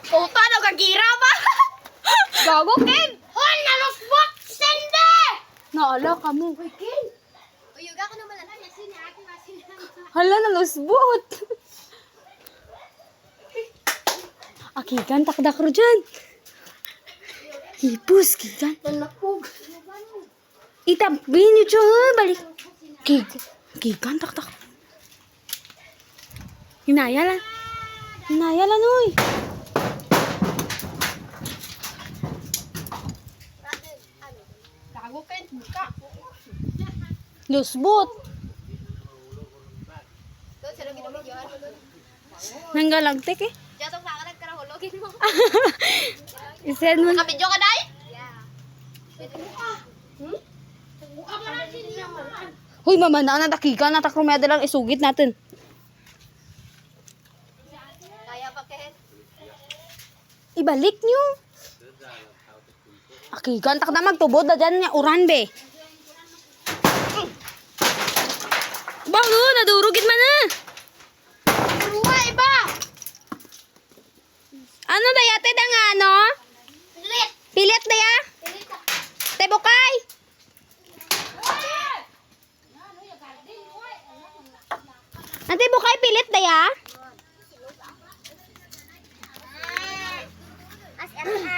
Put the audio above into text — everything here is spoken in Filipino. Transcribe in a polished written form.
Puta, nagkagira ba? Gago, Ken! Hon, nalusbot! Sende! Naala ka mo. Uy, Ken! Uyuga ko naman lang. Yasin niya aking masin. Hala, nalusbot! Akigan, takdak ro dyan. Hipus, kigan. Nalapog. Itabin nyo dyan, balik. Kigan, takdak. Hinayalan. Hinayalan, uy. Gago, Ken, buka. Lusbot. Doon, sino ginamidyoan mo doon? Nanggalagtik eh. Jatong sa kalag karahulogin mo. Isend mo. Nakabidyo ka, Day? Yeah. Buka. Buka pa na siya. Huy, mama na natakikan. Natakrumeda lang isugit natin. Kaya pa, Ken? Ibalik nyo. Akikan, tak na magtubod na dyan niya. Uran, be. Bago, nadurugit man na. Ruwa, iba. Ano daya, te, da nga, ano? Pilit. Pilit, daya? Pilit. Te, bukay. Ate, bukay, pilit, daya?